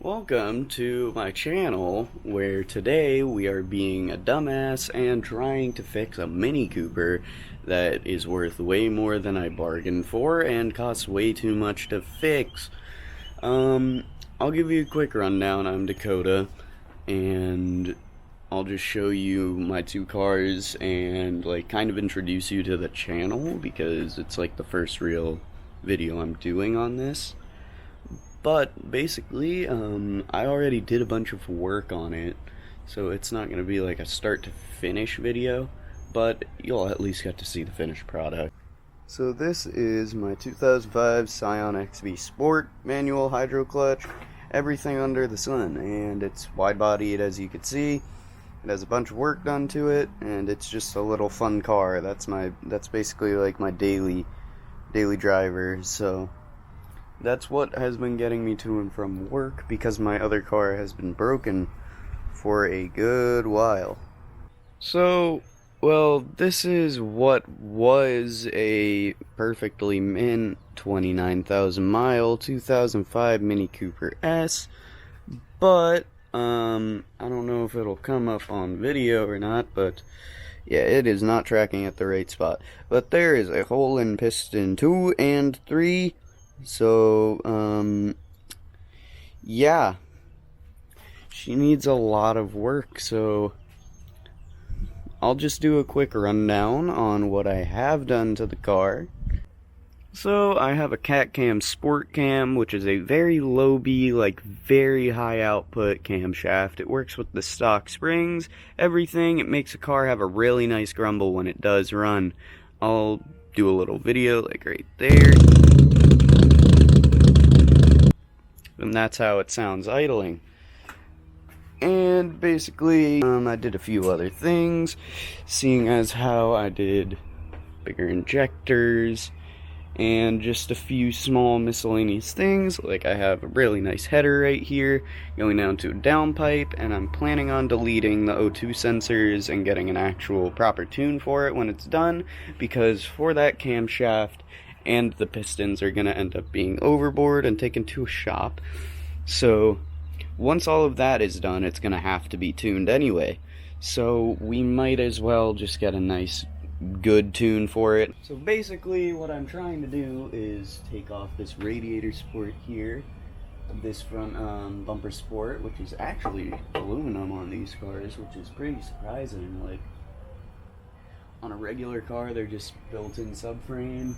Welcome to my channel, where today we are being a dumbass and trying to fix a Mini Cooper that is worth way more than I bargained for and costs way too much to fix. I'll give you a quick rundown. I'm Dakota, and I'll just show you my two cars and like kind of introduce you to the channel because it's like the first real video I'm doing on this. But basically, I already did a bunch of work on it, so it's not going to be like a start to finish video, but you'll at least get to see the finished product. So this is my 2005 Scion XV Sport manual hydro clutch, everything under the sun, and it's wide bodied as you can see. It has a bunch of work done to it, and it's just a little fun car. That's basically like my daily driver, so that's what has been getting me to and from work because my other car has been broken for a good while. So, well, this is what was a perfectly mint 29,000 mile 2005 Mini Cooper S, but I don't know if it'll come up on video or not, but yeah, it is not tracking at the right spot. But there is a hole in piston 2 and 3. So, yeah, she needs a lot of work, so I'll just do a quick rundown on what I have done to the car. So, I have a CatCam Sport Cam, which is a very low B, like very high output camshaft. It works with the stock springs, everything. It makes the car have a really nice grumble when it does run. I'll do a little video, like right there. And that's how it sounds idling. And basically, I did a few other things, seeing as how I did bigger injectors and just a few small miscellaneous things. Like I have a really nice header right here going down to a downpipe, and I'm planning on deleting the O2 sensors and getting an actual proper tune for it when it's done, because for that camshaft and the pistons are going to end up being overboard and taken to a shop. So once all of that is done, it's going to have to be tuned anyway. So we might as well just get a nice good tune for it. So basically what I'm trying to do is take off this radiator support here, this front bumper support, which is actually aluminum on these cars, which is pretty surprising. Like on a regular car, they're just built-in subframe,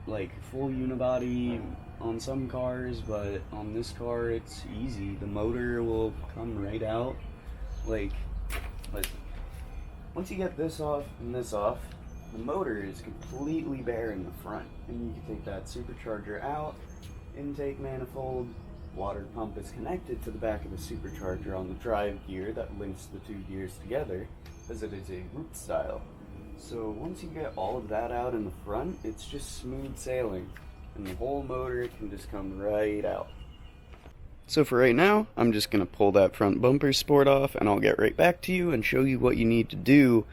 like full unibody on some cars, but on this car it's easy. The motor will come right out. Like once you get this off and this off, the motor is completely bare in the front, and you can take that supercharger out, intake manifold, water pump is connected to the back of the supercharger on the drive gear that links the two gears together, as it is a root style. So once you get all of that out in the front, it's just smooth sailing, and the whole motor can just come right out. So for right now, I'm just going to pull that front bumper support off, and I'll get right back to you and show you what you need to do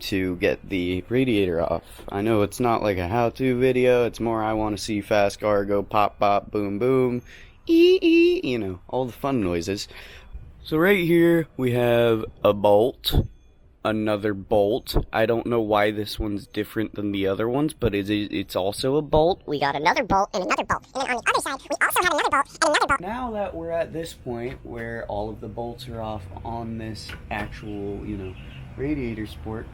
to get the radiator off. I know it's not like a how-to video, it's more I want to see fast car go pop pop boom boom, ee, you know, all the fun noises. So right here we have a bolt, another bolt. I don't know why this one's different than the other ones, but it's also a bolt. We got another bolt and another bolt. And then on the other side, we also have another bolt and another bolt. Now that we're at this point where all of the bolts are off on this actual, radiator support,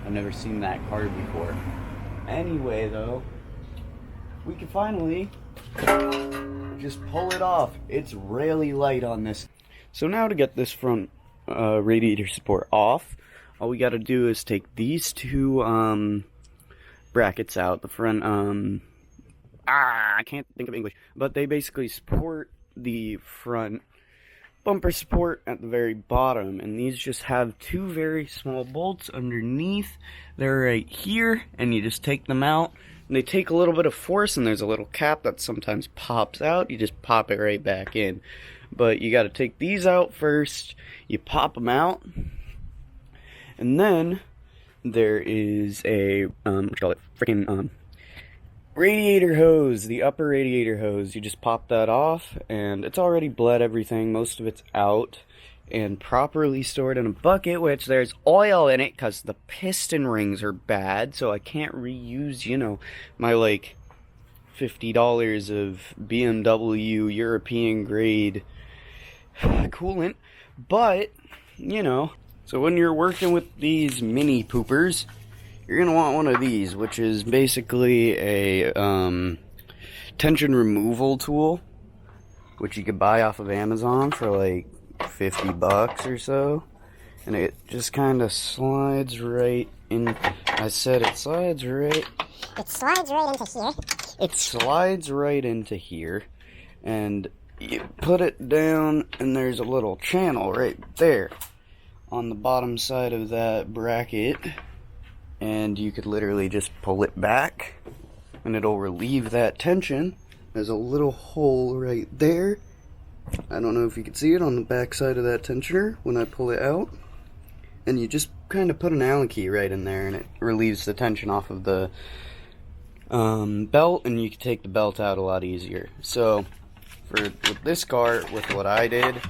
I've never seen that car before. Anyway, though, we can finally just pull it off. It's really light on this. So now to get this front radiator support off, all we gotta do is take these two brackets out. The front I can't think of English, but they basically support the front bumper support at the very bottom, and these just have two very small bolts underneath. They're right here, and you just take them out, and they take a little bit of force, and there's a little cap that sometimes pops out. You just pop it right back in. But you got to take these out first, you pop them out, and then there is a freaking radiator hose, the upper radiator hose, you just pop that off, and it's already bled everything. Most of it's out and properly stored in a bucket, which there's oil in it because the piston rings are bad, so I can't reuse, you know, my like $50 of BMW European grade coolant. But, you know, so when you're working with these mini poopers, you're gonna want one of these, which is basically a tension removal tool, which you could buy off of Amazon for like $50 or so, and it just kind of slides right in. I said it slides right. It slides right into here. It slides right into here, and you put it down, and there's a little channel right there on the bottom side of that bracket, and you could literally just pull it back, and it'll relieve that tension. There's a little hole right there. I don't know if you can see it on the back side of that tensioner when I pull it out. And you just kind of put an Allen key right in there, and it relieves the tension off of the belt, and you can take the belt out a lot easier. So, with this car, with what I did,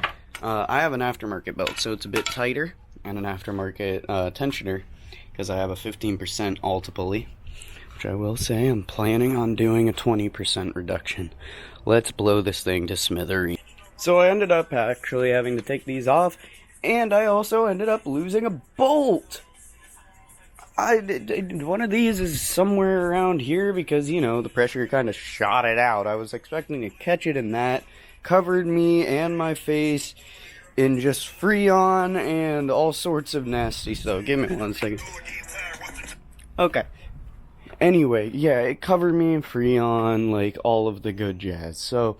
I have an aftermarket belt, so it's a bit tighter, and an aftermarket tensioner, because I have a 15% Alta pulley, which I will say I'm planning on doing a 20% reduction. Let's blow this thing to smithereens. So I ended up actually having to take these off, and I also ended up losing a bolt. One of these is somewhere around here because, you know, the pressure kind of shot it out. I was expecting to catch it, and that covered me and my face in just Freon and all sorts of nasty stuff. Give me 1 second. Okay. Anyway, yeah, it covered me in Freon, like all of the good jazz. So,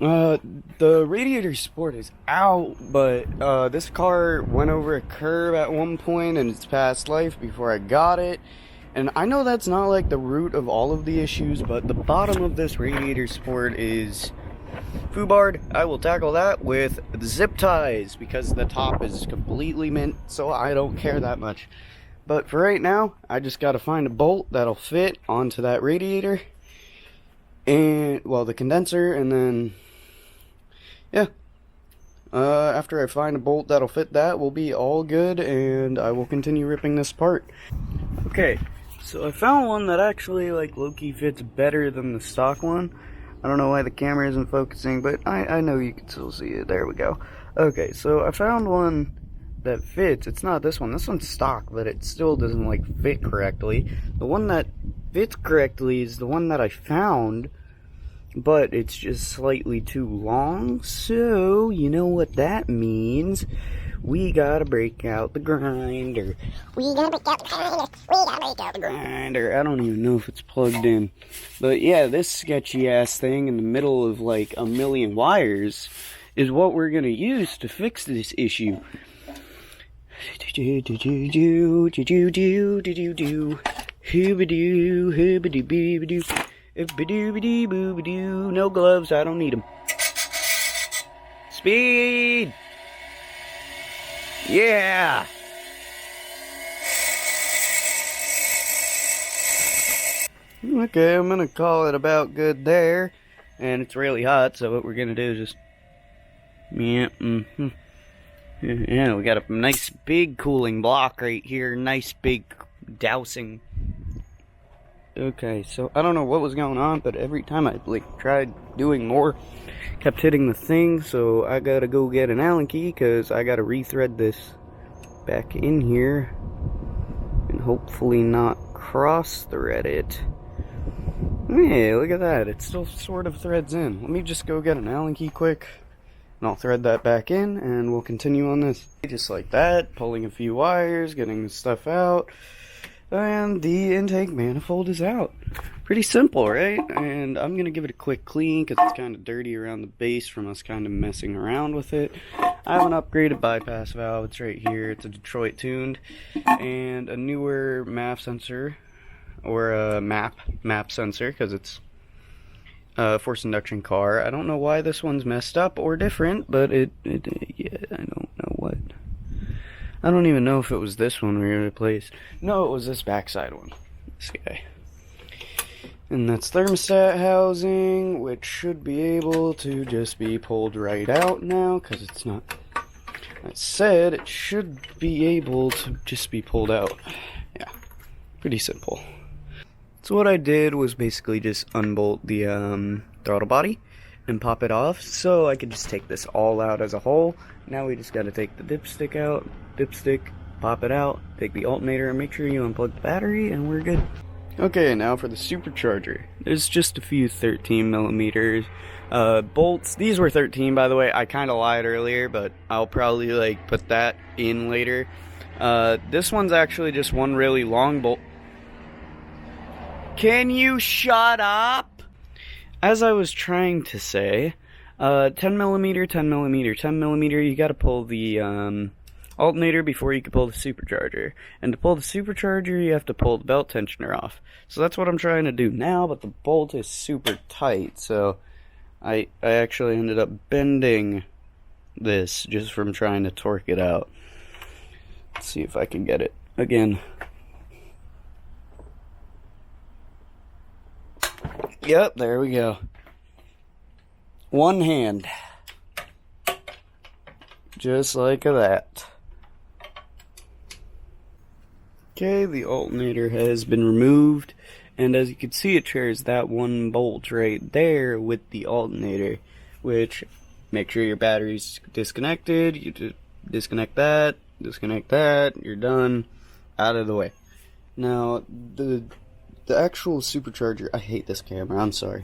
the radiator support is out, but this car went over a curb at one point in its past life before I got it. And I know that's not like the root of all of the issues, but the bottom of this radiator support is foobarred. I will tackle that with zip ties because the top is completely mint, so I don't care that much. But for right now, I just gotta find a bolt that'll fit onto that radiator, and, well, the condenser, and then, yeah. After I find a bolt that'll fit that, we'll be all good, and I will continue ripping this apart. Okay, so I found one that actually, like, low-key fits better than the stock one. I don't know why the camera isn't focusing, but I know you can still see it. There we go. Okay, so I found one that fits. It's not this one. This one's stock, but it still doesn't, like, fit correctly. The one that fits correctly is the one that I found, but it's just slightly too long. So, you know what that means. We gotta break out the grinder. We gotta break out the grinder. We gotta break out the Grinder. I don't even know if it's plugged in. But yeah, this sketchy ass thing in the middle of like a million wires is what we're gonna use to fix this issue. No gloves, I don't need them. Speed! Yeah! Okay, I'm gonna call it about good there. And it's really hot, so what we're gonna do is just... Yeah, yeah, we got a nice big cooling block right here. Nice big dousing. Okay, so I don't know what was going on, but every time I like tried doing more, kept hitting the thing, so I gotta go get an Allen key, because I gotta rethread this back in here, and hopefully not cross-thread it. Hey, look at that, it still sort of threads in. Let me just go get an Allen key quick, and I'll thread that back in, and we'll continue on this. Just like that, pulling a few wires, getting the stuff out, and the intake manifold is out. Pretty simple, right? And I'm going to give it a quick clean because it's kind of dirty around the base from us kind of messing around with it. I have an upgraded bypass valve. It's right here. It's a Detroit tuned. And a newer MAP sensor. Or a MAP sensor because it's a forced induction car. I don't know why this one's messed up or different, but yeah, I don't know what. I don't even know if it was this one we replaced. No, it was this backside one. This guy. And that's thermostat housing, which should be able to just be pulled right out now, because it's not. That said, it should be able to just be pulled out. Yeah, pretty simple. So what I did was basically just unbolt the throttle body and pop it off, so I could just take this all out as a whole. Now we just got to take the dipstick out, pop it out, take the alternator, and make sure you unplug the battery, and we're good. Okay, now for the supercharger. There's just a few 13mm bolts. These were 13, by the way. I kind of lied earlier, but I'll probably put that in later. This one's actually just one really long bolt. Can you shut up? As I was trying to say, 10mm, 10mm, 10mm, you gotta pull the alternator before you can pull the supercharger. And to pull the supercharger, you have to pull the belt tensioner off. So that's what I'm trying to do now, but the bolt is super tight, so I actually ended up bending this just from trying to torque it out. Let's see if I can get it again. Yep, there we go. One hand. Just like that. Okay, the alternator has been removed, and as you can see, it shares that one bolt right there with the alternator, which, make sure your battery's disconnected, you just disconnect that, you're done, out of the way. Now, the actual supercharger, I hate this camera, I'm sorry.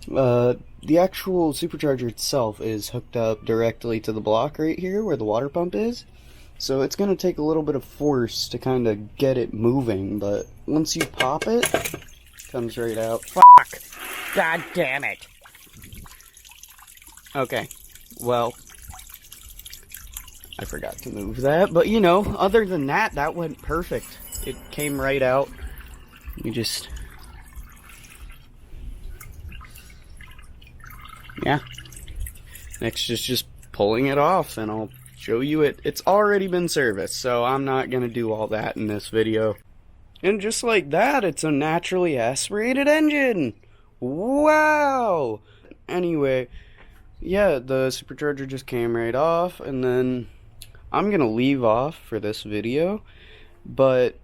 The actual supercharger itself is hooked up directly to the block right here where the water pump is. So it's going to take a little bit of force to kind of get it moving, but once you pop it, it comes right out. Fuck! God damn it! Okay, well, I forgot to move that, but you know, other than that, that went perfect. It came right out. You just... Yeah. Next is just pulling it off, and I'll show you it. It's already been serviced, so I'm not gonna do all that in this video. And just like that, it's a naturally aspirated engine! Wow! Anyway, yeah, the supercharger just came right off, and then I'm gonna leave off for this video, but